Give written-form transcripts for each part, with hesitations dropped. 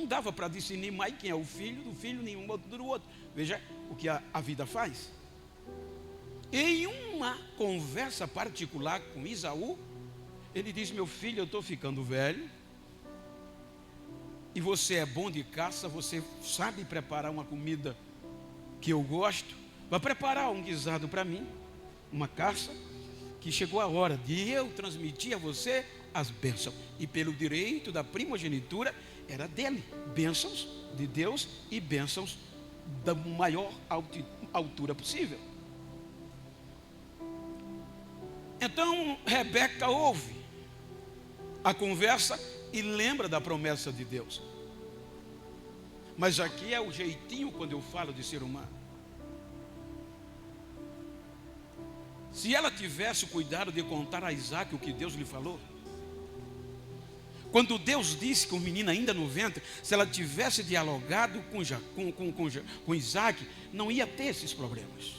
dava para discernir mais quem é o filho do filho, nenhum outro do outro. Veja o que a vida faz. Em uma conversa particular com Esaú, ele diz: meu filho, eu estou ficando velho, e você é bom de caça, você sabe preparar uma comida que eu gosto, vai preparar um guisado para mim, uma caça, que chegou a hora de eu transmitir a você as bênçãos, e pelo direito da primogenitura era dele, bênçãos de Deus e bênçãos da maior altura possível. Então Rebeca ouve a conversa e lembra da promessa de Deus. Mas aqui é o jeitinho quando eu falo de ser humano. Se ela tivesse o cuidado de contar a Isaac o que Deus lhe falou, quando Deus disse que o menino ainda no ventre, se ela tivesse dialogado com Isaac, não ia ter esses problemas.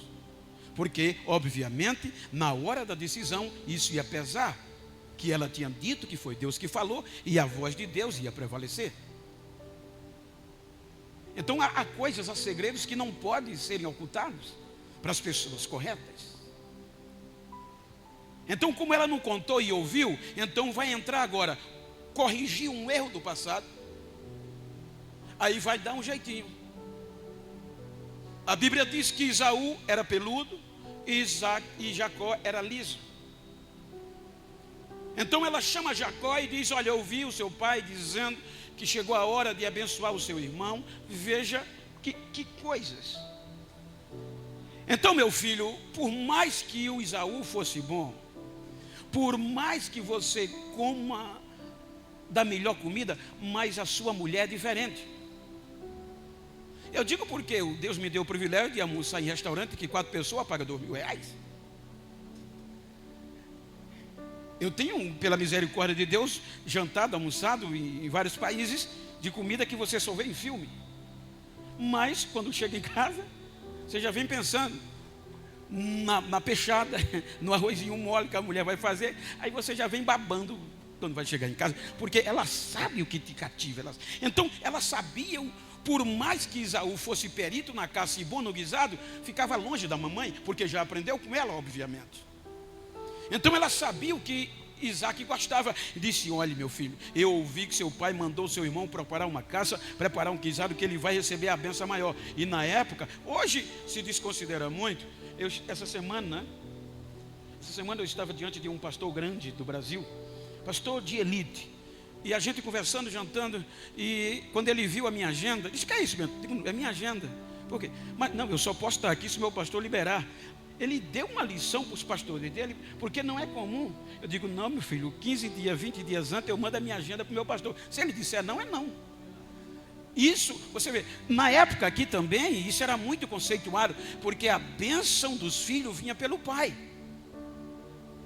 Porque, obviamente, na hora da decisão, isso ia pesar. Que ela tinha dito que foi Deus que falou, e a voz de Deus ia prevalecer. Então há coisas, há segredos que não podem serem ocultados para as pessoas corretas. Então, como ela não contou e ouviu, então vai entrar agora, corrigir um erro do passado, aí vai dar um jeitinho. A Bíblia diz que Esaú era peludo e Jacó era liso. Então ela chama Jacó e diz: olha, eu ouvi o seu pai dizendo que chegou a hora de abençoar o seu irmão. Veja que coisas. Então, meu filho, por mais que o Esaú fosse bom, por mais que você coma da melhor comida, mas a sua mulher é diferente. Eu digo porque Deus me deu o privilégio de almoçar em restaurante que 4 pessoas pagam R$2.000. Eu tenho, pela misericórdia de Deus, jantado, almoçado em vários países de comida que você só vê em filme. Mas quando chega em casa, você já vem pensando na peixada, no arrozinho mole que a mulher vai fazer. Aí você já vem babando quando vai chegar em casa, porque ela sabe o que te cativa. Então ela sabia, por mais que Esaú fosse perito na caça e bom no guisado, ficava longe da mamãe, porque já aprendeu com ela, obviamente. Então ela sabia o que Isaac gostava. E disse: olhe, meu filho, eu ouvi que seu pai mandou seu irmão preparar uma caça, preparar um guisado, que ele vai receber a bênção maior. E na época, hoje se desconsidera muito. Essa semana eu estava diante de um pastor grande do Brasil, pastor de elite, e a gente conversando, jantando, e quando ele viu a minha agenda, disse: que é isso, meu? Digo: é minha agenda. Por quê? Mas não, eu só posso estar aqui se meu pastor liberar. Ele deu uma lição para os pastores dele, porque não é comum. Eu digo: não, meu filho, 15 dias, 20 dias antes eu mando a minha agenda para o meu pastor. Se ele disser não, é não. Isso, você vê, na época aqui também, isso era muito conceituado, porque a bênção dos filhos vinha pelo pai.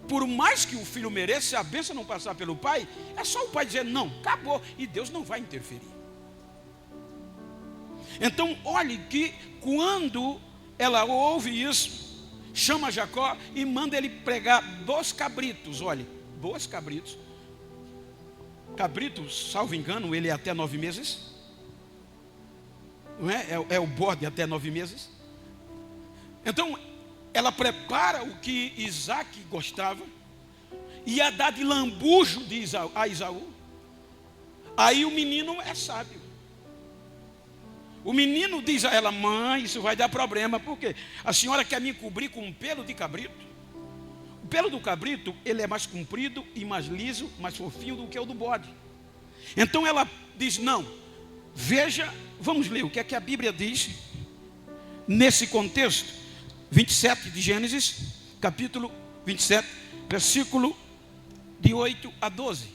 Por mais que o filho mereça, se a bênção não passar pelo pai, é só o pai dizer não, acabou, e Deus não vai interferir. Então, olhe que quando ela ouve isso, chama Jacó e manda ele pregar 2 cabritos. Olhe, 2 cabritos. Cabrito, salvo engano, ele é até 9 meses. Não é? É o bode até 9 meses. Então, ela prepara o que Isaac gostava, ia dar de lambujo a Esaú. Aí o menino é sábio. O menino diz a ela: mãe, isso vai dar problema, porque a senhora quer me cobrir com um pelo de cabrito. O pelo do cabrito, ele é mais comprido e mais liso, mais fofinho do que o do bode. Então ela diz: não, veja, vamos ler o que é que a Bíblia diz nesse contexto. 27 de Gênesis, capítulo 27, versículo de 8 a 12.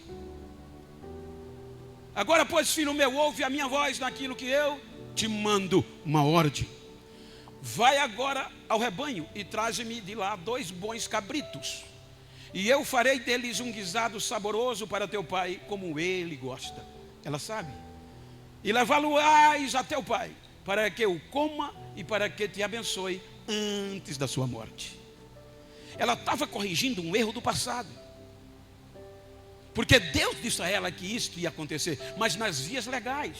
Agora, pois, filho meu, ouve a minha voz naquilo que eu te mando, uma ordem. Vai agora ao rebanho e traze-me de lá 2 bons cabritos, e eu farei deles um guisado saboroso para teu pai, como ele gosta. Ela sabe. E levá-lo-ás a teu pai, para que o coma e para que te abençoe antes da sua morte. Ela estava corrigindo um erro do passado, porque Deus disse a ela que isso ia acontecer, mas nas vias legais.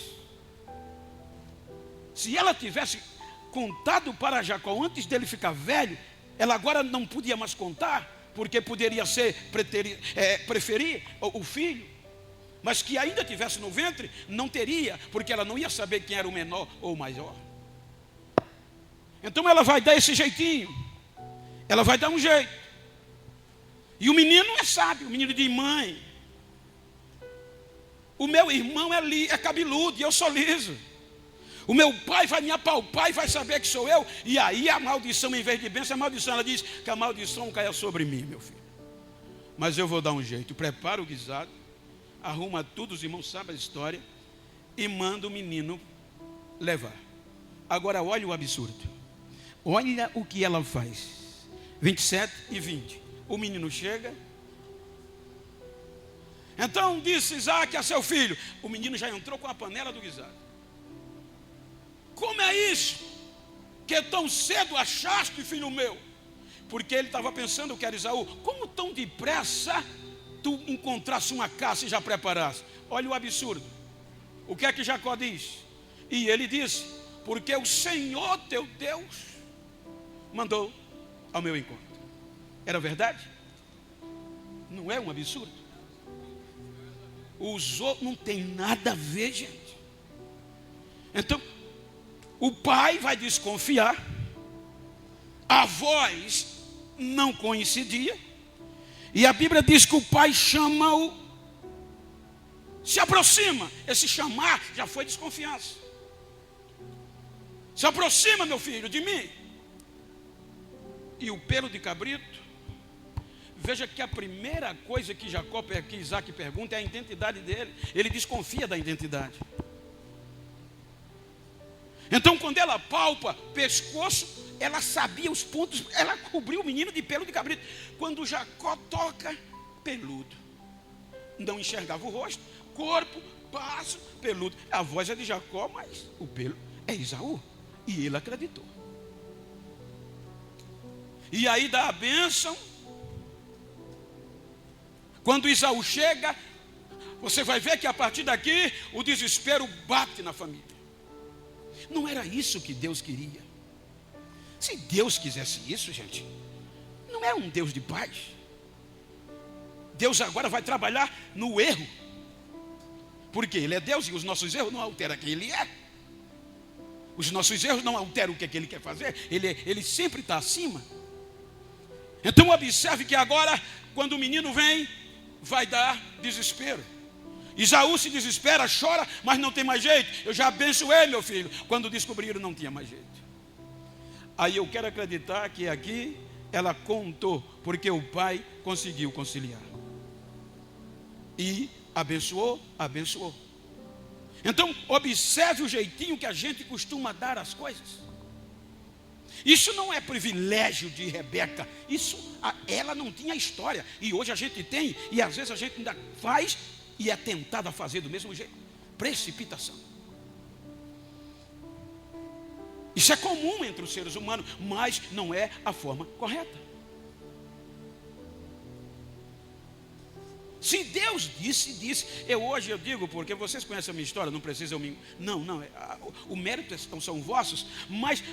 Se ela tivesse contado para Jacó antes dele ficar velho, ela agora não podia mais contar, porque poderia preferir o filho, mas que ainda tivesse no ventre, não teria, porque ela não ia saber quem era o menor ou o maior. Então ela vai dar esse jeitinho, ela vai dar um jeito. E o menino é sábio, o menino diz: mãe, o meu irmão é cabeludo e eu sou liso. O meu pai vai me apalpar e vai saber que sou eu. E aí a maldição, em vez de bênção, a maldição. Ela diz que a maldição caia sobre mim, meu filho. Mas eu vou dar um jeito. Prepara o guisado, arruma tudo, os irmãos sabem a história, e manda o menino levar. Agora olha o absurdo. Olha o que ela faz. 27 e 20. O menino chega. Então disse Isaac a seu filho. O menino já entrou com a panela do guisado. Como é isso? Que tão cedo achaste, filho meu? Porque ele estava pensando que era Esaú. Como tão depressa tu encontrasse uma caça e já preparasse? Olha o absurdo. O que é que Jacó diz? E ele disse: porque o Senhor teu Deus mandou ao meu encontro. Era verdade? Não é um absurdo? Os outros não tem nada a ver, gente. Então o pai vai desconfiar, a voz não coincidia, e a Bíblia diz que o pai chama-o, se aproxima. Esse chamar já foi desconfiança. Se aproxima, meu filho, de mim. E o pelo de cabrito, veja que a primeira coisa que Isaac pergunta é a identidade dele. Ele desconfia da identidade. Então quando ela palpa pescoço, ela sabia os pontos, ela cobriu o menino de pelo de cabrito. Quando Jacó toca, peludo, não enxergava o rosto, corpo, passo, peludo. A voz é de Jacó, mas o pelo é Esaú. E ele acreditou. E aí dá a bênção. Quando Esaú chega, você vai ver que a partir daqui o desespero bate na família. Não era isso que Deus queria. Se Deus quisesse isso, gente, não é um Deus de paz. Deus agora vai trabalhar no erro, porque Ele é Deus e os nossos erros não alteram quem Ele é. Os nossos erros não alteram o que Ele quer fazer. Ele sempre está acima. Então observe que agora, quando o menino vem, vai dar desespero. Esaú se desespera, chora, mas não tem mais jeito. Eu já abençoei, meu filho. Quando descobriram, não tinha mais jeito. Aí eu quero acreditar que aqui ela contou, porque o pai conseguiu conciliar. E abençoou. Então observe o jeitinho que a gente costuma dar as coisas. Isso não é privilégio de Rebeca. Ela não tinha história. E hoje a gente tem, e às vezes a gente ainda faz e é tentado a fazer do mesmo jeito. Precipitação. Isso é comum entre os seres humanos, mas não é a forma correta. Se Deus disse. Hoje eu digo, porque vocês conhecem a minha história, não precisa eu me... Não, o mérito são vossos, mas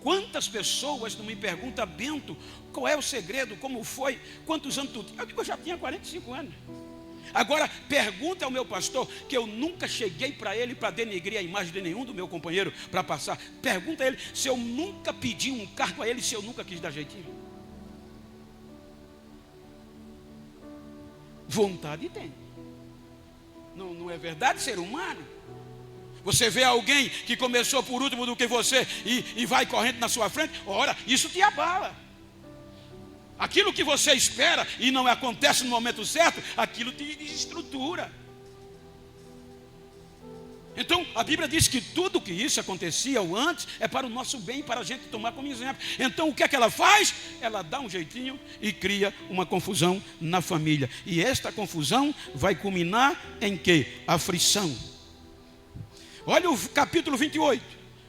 quantas pessoas não me perguntam: Bento, qual é o segredo, como foi, quantos anos tu tinha? Eu digo: eu já tinha 45 anos. Agora, pergunta ao meu pastor, que eu nunca cheguei para ele para denegrir a imagem de nenhum do meu companheiro para passar. Pergunta a ele se eu nunca pedi um cargo a ele, se eu nunca quis dar jeitinho. Vontade tem. Não é verdade, ser humano? Você vê alguém que começou por último do que você e vai correndo na sua frente, ora, isso te abala. Aquilo que você espera e não acontece no momento certo, aquilo te desestrutura. Então a Bíblia diz que tudo que isso acontecia ou antes é para o nosso bem, para a gente tomar como exemplo. Então o que é que ela faz? Ela dá um jeitinho e cria uma confusão na família. E esta confusão vai culminar em quê? Aflição. Olha o capítulo 28,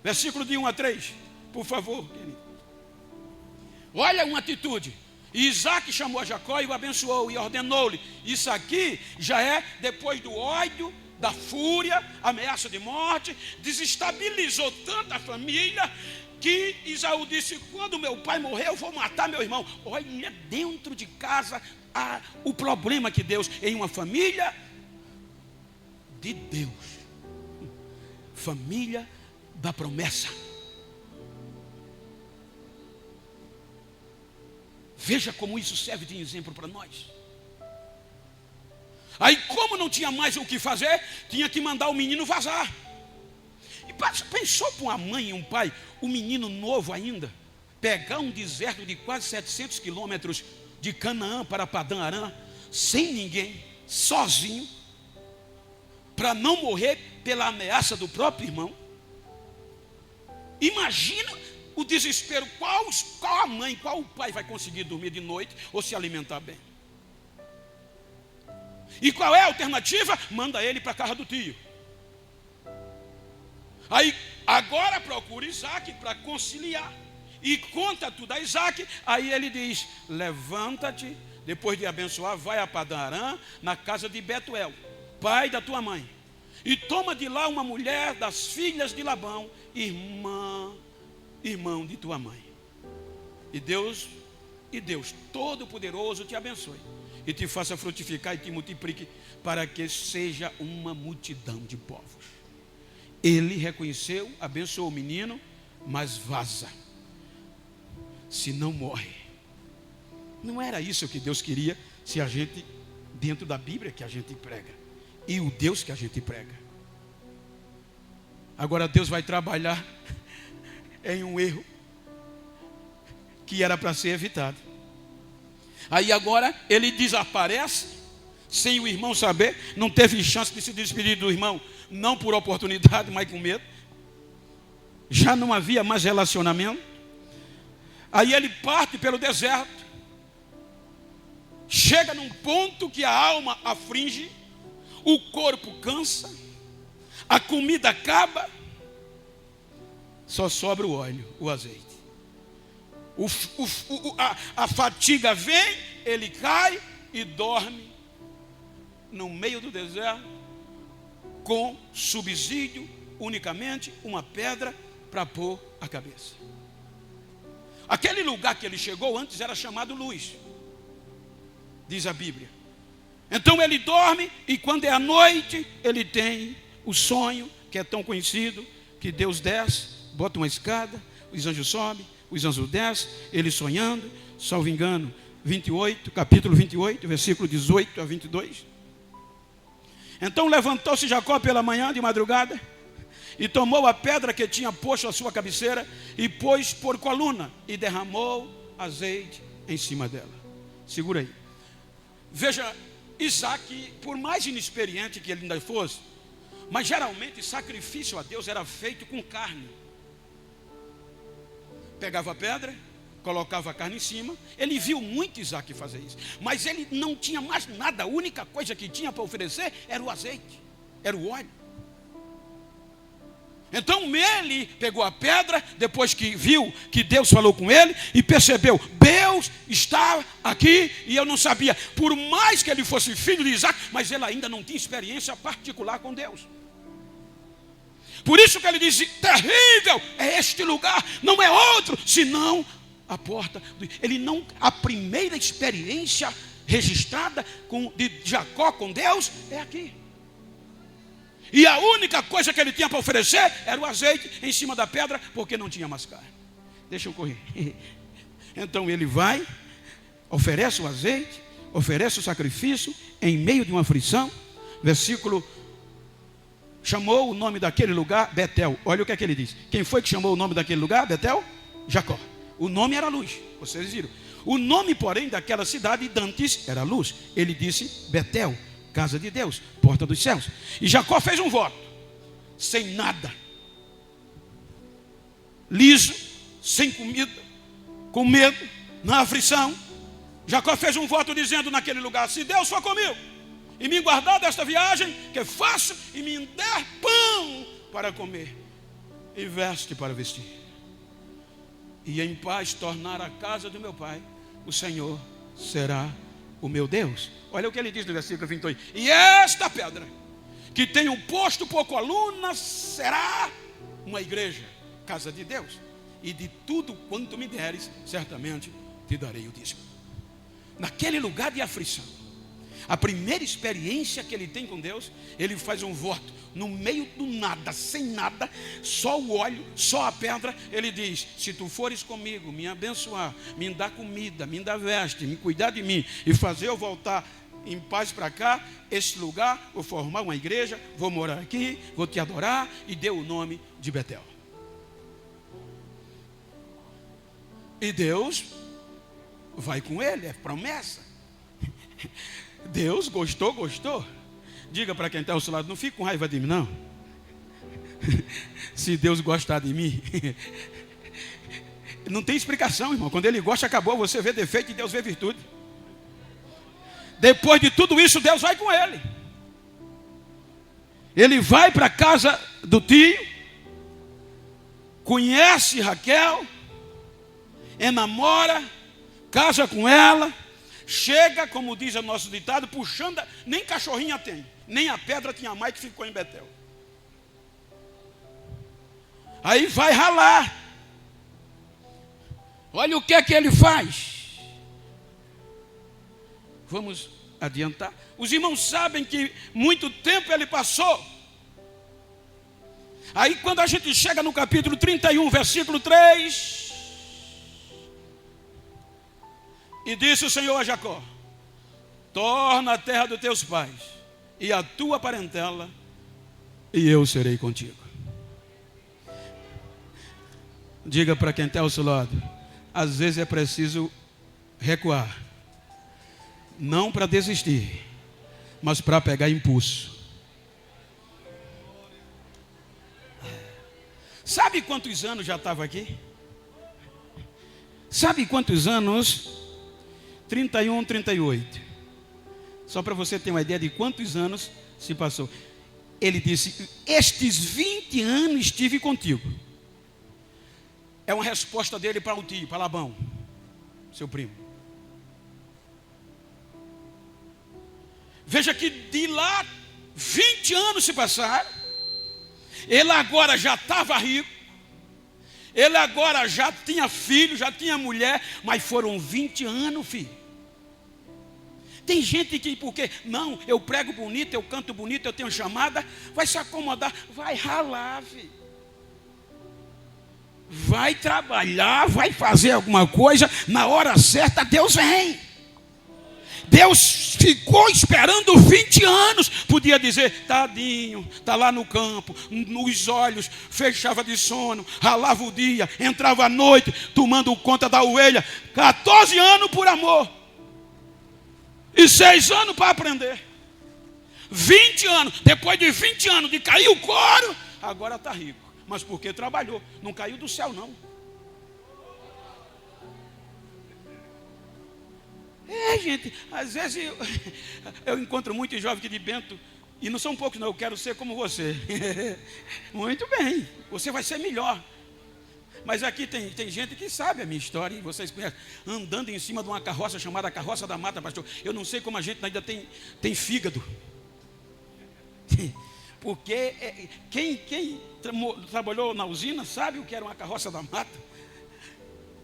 versículo de 1 a 3, por favor, querido. Olha uma atitude. Isaac chamou a Jacó e o abençoou e ordenou-lhe. Isso aqui já é depois do ódio da fúria, ameaça de morte, desestabilizou tanto a família, que Isaú disse: quando meu pai morrer, eu vou matar meu irmão. Olha, dentro de casa, o problema que Deus, em uma família de Deus, família da promessa. Veja como isso serve de exemplo para nós. Aí, como não tinha mais o que fazer, tinha que mandar o menino vazar. E pensou para uma mãe e um pai, o menino novo ainda, pegar um deserto de quase 700 quilômetros de Canaã para Padã Arã, sem ninguém, sozinho, para não morrer pela ameaça do próprio irmão? Imagina o desespero. Qual a mãe, qual o pai vai conseguir dormir de noite ou se alimentar bem? E qual é a alternativa? Manda ele para a casa do tio. Aí, agora procura Isaac para conciliar. E conta tudo a Isaac. Aí ele diz: levanta-te, depois de abençoar, vai a Padã Arã, na casa de Betuel, pai da tua mãe, e toma de lá uma mulher das filhas de Labão, irmão de tua mãe. E Deus Todo-Poderoso te abençoe, e te faça frutificar e te multiplique, para que seja uma multidão de povos. Ele reconheceu, abençoou o menino, mas vaza, se não morre. Não era isso que Deus queria, se a gente, dentro da Bíblia que a gente prega, e o Deus que a gente prega. Agora Deus vai trabalhar em um erro que era para ser evitado. Aí agora ele desaparece, sem o irmão saber, não teve chance de se despedir do irmão, não por oportunidade, mas com medo. Já não havia mais relacionamento. Aí ele parte pelo deserto, chega num ponto que a alma aflige, o corpo cansa, a comida acaba, só sobra o óleo, o azeite. A fatiga vem, ele cai e dorme no meio do deserto, com subsídio, unicamente uma pedra para pôr a cabeça. Aquele lugar que ele chegou antes era chamado Luz, diz a Bíblia. Então ele dorme, e quando é a noite, ele tem o sonho, que é tão conhecido, que Deus desce, bota uma escada, os anjos sobem, os anjos descem, ele sonhando, salvo engano, capítulo 28, versículo 18 a 22. Então levantou-se Jacó pela manhã de madrugada, e tomou a pedra que tinha posto à sua cabeceira, e pôs por coluna, e derramou azeite em cima dela. Segura aí. Veja, Isaac, por mais inexperiente que ele ainda fosse, mas geralmente sacrifício a Deus era feito com carne. Pegava a pedra, colocava a carne em cima. Ele viu muito Isaac fazer isso, mas ele não tinha mais nada. A única coisa que tinha para oferecer era o azeite, era o óleo. Então ele pegou a pedra, depois que viu que Deus falou com ele, e percebeu: Deus está aqui, e eu não sabia. Por mais que ele fosse filho de Isaac, mas ele ainda não tinha experiência particular com Deus. Por isso que ele disse: terrível é este lugar, não é outro senão a porta. A primeira experiência registrada de Jacó com Deus é aqui. E a única coisa que ele tinha para oferecer era o azeite em cima da pedra, porque não tinha mais carne. Deixa eu correr. Então ele vai, oferece o azeite, oferece o sacrifício em meio de uma aflição. Versículo: chamou o nome daquele lugar Betel. Olha o que é que ele diz. Quem foi que chamou o nome daquele lugar Betel? Jacó. O nome era Luz, vocês viram. O nome, porém, daquela cidade dantes era Luz. Ele disse Betel, casa de Deus, porta dos céus. E Jacó fez um voto, sem nada, liso, sem comida, com medo, na aflição. Jacó fez um voto dizendo naquele lugar: se Deus for comigo e me guardar desta viagem que faço, e me der pão para comer e veste para vestir, e em paz tornar a casa do meu pai, o Senhor será o meu Deus. Olha o que ele diz no versículo 28. E esta pedra que tem um posto por coluna, será uma igreja, casa de Deus. E de tudo quanto me deres, certamente te darei o dízimo. Naquele lugar de aflição, a primeira experiência que ele tem com Deus, ele faz um voto, no meio do nada, sem nada, só o óleo, só a pedra. Ele diz: se tu fores comigo, me abençoar, me dar comida, me dar veste, me cuidar de mim e fazer eu voltar em paz para cá, este lugar, vou formar uma igreja, vou morar aqui, vou te adorar. E deu o nome de Betel. E Deus vai com ele, é promessa. Deus gostou. Diga para quem está ao seu lado: não fique com raiva de mim, não. Se Deus gostar de mim, não tem explicação, irmão. Quando ele gosta, acabou. Você vê defeito e Deus vê virtude. Depois de tudo isso, Deus vai com ele. Ele vai para a casa do tio, conhece Raquel, enamora, casa com ela, chega, como diz o nosso ditado, puxando, nem cachorrinha tem, nem a pedra tinha mais que ficou em Betel. Aí vai ralar. Olha o que é que ele faz. Vamos adiantar. Os irmãos sabem que muito tempo ele passou. Aí quando a gente chega no capítulo 31, versículo 3, e disse o Senhor a Jacó: torna a terra dos teus pais e a tua parentela, e eu serei contigo. Diga para quem está ao seu lado: às vezes é preciso recuar, não para desistir, mas para pegar impulso. Sabe quantos anos já estava aqui? Sabe quantos anos? 31, 38. Só para você ter uma ideia de quantos anos se passou. Ele disse: estes 20 anos estive contigo. É uma resposta dele para o tio, para Labão, seu primo. Veja que de lá 20 anos se passaram. Ele agora já estava rico. Ele agora já tinha filho, já tinha mulher. Mas foram 20 anos, filho. Tem gente que, porque não, eu prego bonito, eu canto bonito, eu tenho chamada, vai se acomodar, vai ralar, filho. Vai trabalhar, vai fazer alguma coisa, na hora certa Deus vem. Deus ficou esperando 20 anos. Podia dizer: tadinho, está lá no campo, nos olhos, fechava de sono, ralava o dia, entrava à noite, tomando conta da ovelha. 14 anos por amor, e 6 anos para aprender. 20 anos, depois de 20 anos de cair o couro, agora está rico. Mas porque trabalhou, não caiu do céu não. Gente, às vezes eu encontro muitos jovens aqui de Bento, e não são poucos não, eu quero ser como você. Muito bem, você vai ser melhor. Mas aqui tem gente que sabe a minha história, e vocês conhecem, andando em cima de uma carroça chamada Carroça da Mata, pastor. Eu não sei como a gente ainda tem fígado. Porque quem trabalhou na usina sabe o que era uma carroça da mata.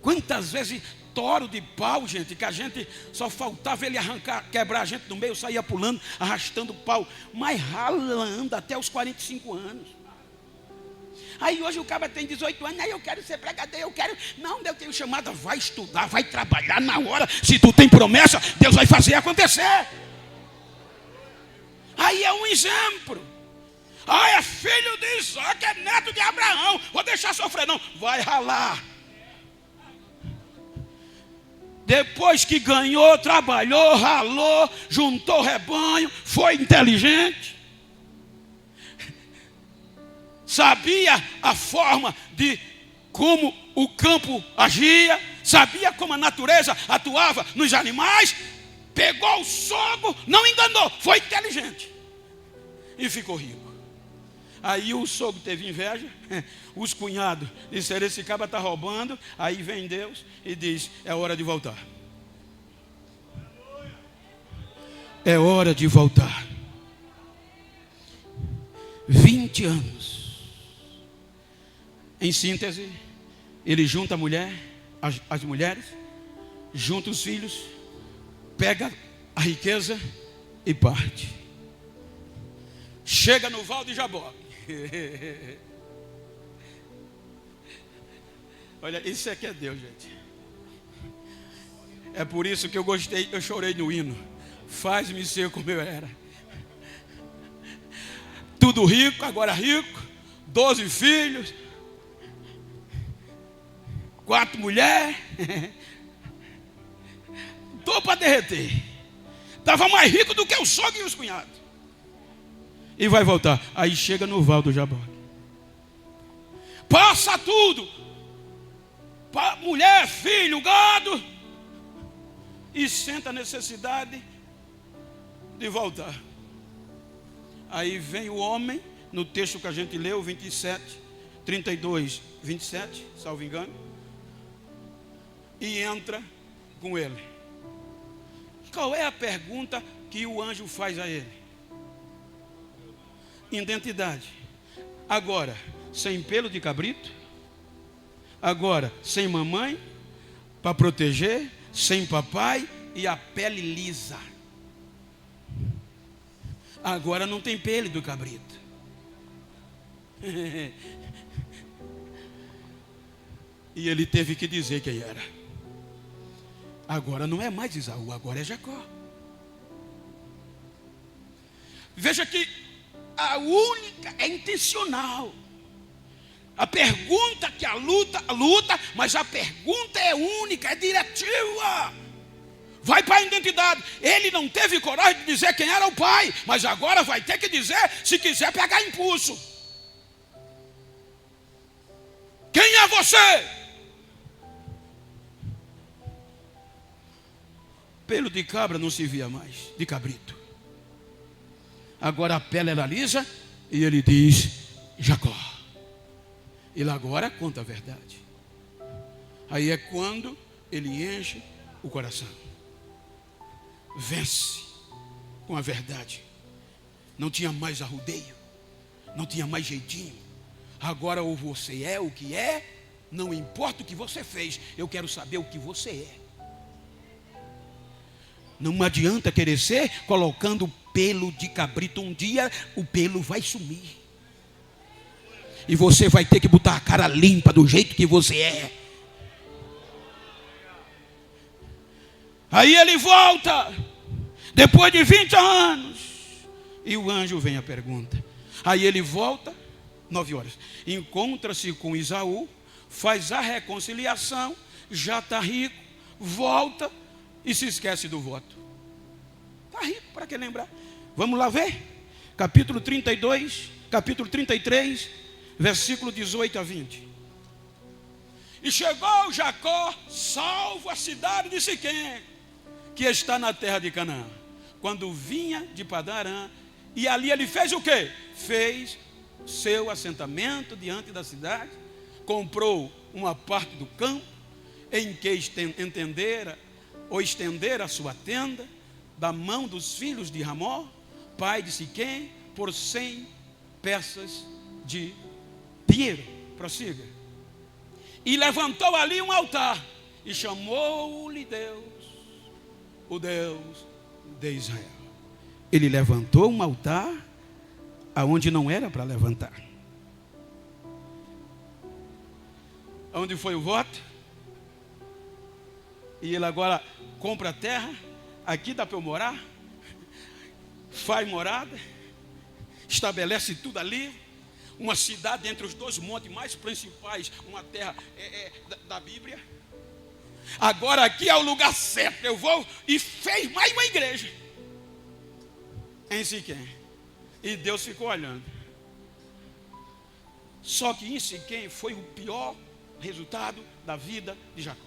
Quantas vezes toro de pau, gente, que a gente só faltava ele arrancar, quebrar a gente no meio, saía pulando, arrastando pau, mas ralando até os 45 anos. Aí hoje o cara tem 18 anos, aí eu quero ser pregador, eu quero. Não, Deus tem chamada, vai estudar, vai trabalhar na hora. Se tu tem promessa, Deus vai fazer acontecer. Aí é um exemplo. É filho de Isaac, é neto de Abraão, vou deixar sofrer não, vai ralar. Depois que ganhou, trabalhou, ralou, juntou rebanho, foi inteligente, sabia a forma de como o campo agia, sabia como a natureza atuava nos animais, pegou o sogro, não enganou, foi inteligente e ficou rico. Aí o sogro teve inveja, os cunhados disseram: esse cabra está roubando. Aí vem Deus e diz: é hora de voltar. É hora de voltar. 20 anos. Em síntese, ele junta a mulher, as mulheres, junta os filhos, pega a riqueza e parte. Chega no Val de Jaboque. Olha, isso aqui é Deus, gente. É por isso que eu chorei no hino. Faz-me ser como eu era. Tudo rico, agora rico. 12 filhos. 4 mulheres. Tô para derreter. Estava mais rico do que o sogro e os cunhados. E vai voltar. Aí chega no Val do Jaboque. Passa tudo. Mulher, filho, gado. E sente a necessidade de voltar. Aí vem o homem, no texto que a gente leu, 27, 32, 27, salvo engano. E entra com ele. Qual é a pergunta que o anjo faz a ele? Identidade. Agora, sem pelo de cabrito. Agora, sem mamãe, para proteger. Sem papai e a pele lisa. Agora não tem pele do cabrito. E ele teve que dizer quem era. Agora não é mais Esaú, agora é Jacó. Veja que a única é intencional. A pergunta que a luta, mas a pergunta é única, é diretiva. Vai para a identidade. Ele não teve coragem de dizer quem era o pai, mas agora vai ter que dizer se quiser pegar impulso. Quem é você? Pelo de cabra não se via mais, de cabrito. Agora a pele era lisa e ele diz Jacó. Ele agora conta a verdade. Aí é quando ele enche o coração. Vence com a verdade. Não tinha mais arrudeio. Não tinha mais jeitinho. Agora ou você é o que é, não importa o que você fez, eu quero saber o que você é. Não adianta querer ser colocando pelo de cabrito. Um dia o pelo vai sumir. E você vai ter que botar a cara limpa do jeito que você é. Aí ele volta, depois de 20 anos. E o anjo vem a pergunta. Aí ele volta, 9 horas. Encontra-se com Esaú, faz a reconciliação, já está rico, volta e se esquece do voto. Está rico, para que lembrar? Vamos lá ver? Capítulo 32, capítulo 33. Versículo 18 a 20. E chegou Jacó, salvo a cidade de Siquém, que está na terra de Canaã, quando vinha de Padarã, e ali ele fez o quê? Fez seu assentamento diante da cidade, comprou uma parte do campo, em que estendera a sua tenda, da mão dos filhos de Ramó, pai de Siquém, por 100 peças de dinheiro. Prossiga. E levantou ali um altar e chamou-lhe Deus, o Deus de Israel. Ele levantou um altar aonde não era para levantar. Onde foi o voto? E ele agora compra a terra. Aqui dá para eu morar. Faz morada. Estabelece tudo ali. Uma cidade entre os 2 montes mais principais, uma terra da Bíblia. Agora aqui é o lugar certo. Eu vou e fez mais uma igreja em Siquém. E Deus ficou olhando. Só que em Siquém foi o pior resultado da vida de Jacó.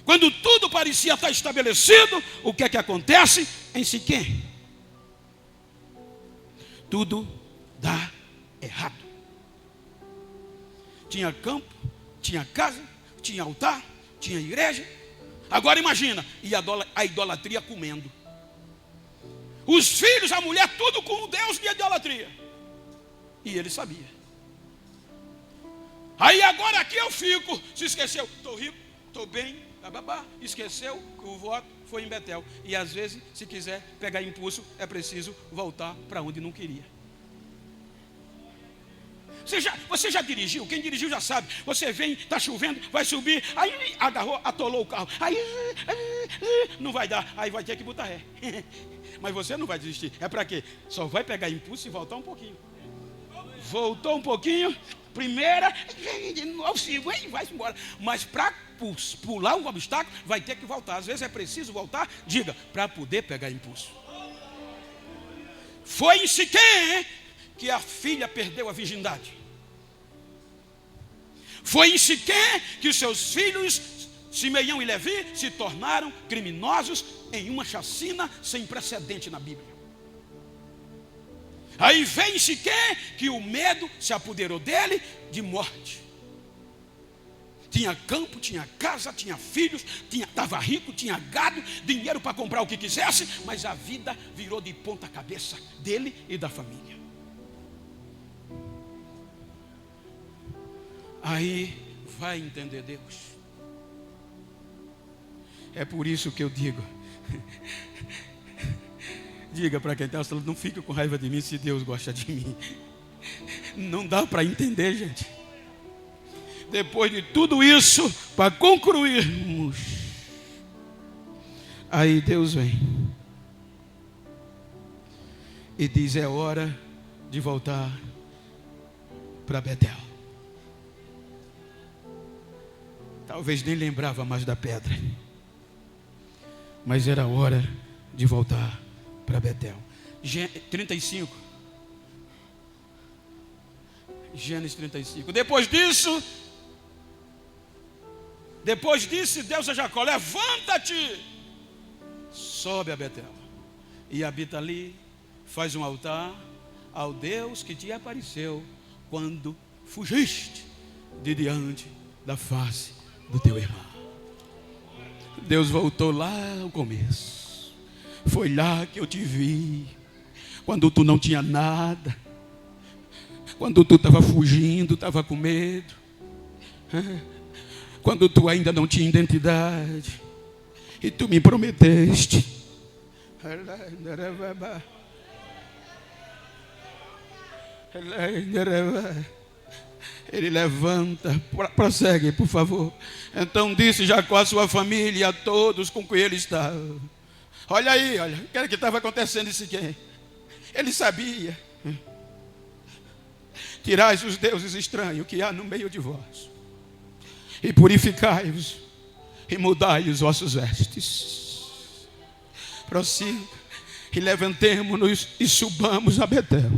Quando tudo parecia estar estabelecido, o que é que acontece em Siquém? Tudo dá errado. Tinha campo, tinha casa, tinha altar, tinha igreja. Agora imagina, e a idolatria comendo. Os filhos, a mulher, tudo com o Deus de idolatria. E ele sabia. Aí agora aqui eu fico, se esqueceu, estou rico, estou bem, babá, esqueceu que o voto foi em Betel. E às vezes, se quiser pegar impulso, é preciso voltar para onde não queria. Você já dirigiu? Quem dirigiu já sabe. Você vem, está chovendo, vai subir, aí agarrou, atolou o carro. Aí não vai dar, aí vai ter que botar ré. Mas você não vai desistir. É para quê? Só vai pegar impulso e voltar um pouquinho. Voltou um pouquinho, primeira, de novo, vai embora. Mas para pular um obstáculo, vai ter que voltar. Às vezes é preciso voltar, diga, para poder pegar impulso. Foi em Siquém que a filha perdeu a virgindade. Foi em Siquém que os seus filhos, Simeão e Levi, se tornaram criminosos em uma chacina sem precedente na Bíblia. Aí vem em Siquém que o medo se apoderou dele de morte. Tinha campo, tinha casa, tinha filhos, estava rico, tinha gado, dinheiro para comprar o que quisesse, mas a vida virou de ponta cabeça dele e da família. Aí vai entender Deus. É por isso que eu digo, diga para quem está falando, não fique com raiva de mim se Deus gosta de mim. Não dá para entender, gente. Depois de tudo isso, para concluirmos, aí Deus vem e diz, é hora de voltar para Betel. Talvez nem lembrava mais da pedra, mas era hora de voltar para Betel. 35. Gênesis 35. Depois disso, Deus a Jacó, levanta-te, sobe a Betel e habita ali, faz um altar ao Deus que te apareceu quando fugiste de diante da face do teu irmão. Deus voltou lá ao começo. Foi lá que eu te vi, quando tu não tinha nada, quando tu estava fugindo, estava com medo, quando tu ainda não tinha identidade, e tu me prometeste. Ele levanta, prossegue, por favor. Então disse Jacó à sua família e a todos com quem ele estava. Olha aí, olha, o que estava acontecendo em Siquém? Ele sabia. Tirais os deuses estranhos que há no meio de vós, e purificai-vos, e mudai os vossos vestes. Prossiga, e levantemo-nos e subamos a Betel.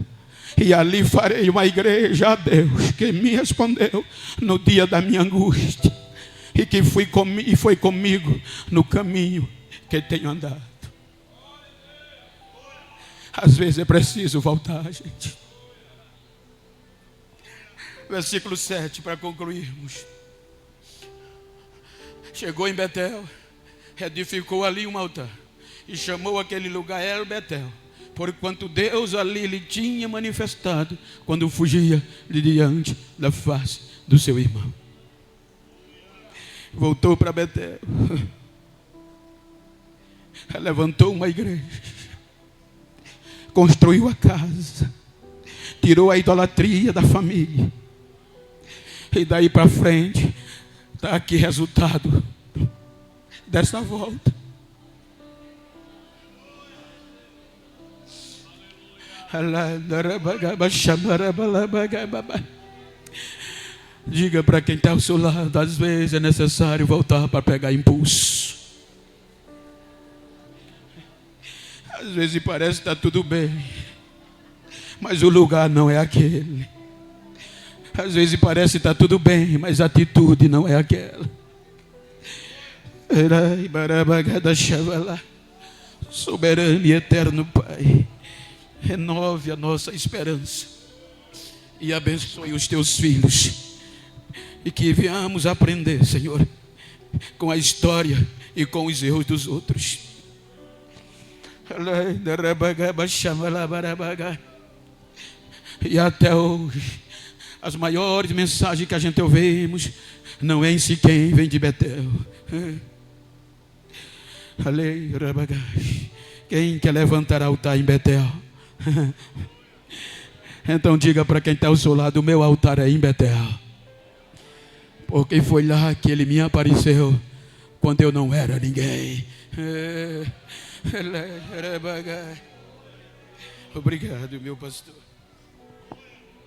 E ali farei uma igreja a Deus, que me respondeu no dia da minha angústia, e que foi comigo no caminho que tenho andado. Às vezes é preciso voltar, gente. Versículo 7, para concluirmos. Chegou em Betel, edificou ali um altar, e chamou aquele lugar El Betel, porquanto Deus ali lhe tinha manifestado quando fugia de diante da face do seu irmão. Voltou para Betel, levantou uma igreja, construiu a casa, tirou a idolatria da família, e daí para frente está aqui resultado dessa volta. Diga para quem está ao seu lado, às vezes é necessário voltar para pegar impulso. Às vezes parece que está tudo bem, mas o lugar não é aquele. Às vezes parece que está tudo bem, mas a atitude não é aquela. Soberano e eterno Pai, renove a nossa esperança e abençoe os teus filhos, e que venhamos aprender, Senhor, com a história e com os erros dos outros. E até hoje, as maiores mensagens que a gente ouvimos não é em si quem vem de Betel. Quem quer levantar altar em Betel? Então diga para quem está ao seu lado: o meu altar é em Betel. Porque foi lá que ele me apareceu quando eu não era ninguém. Obrigado, meu pastor.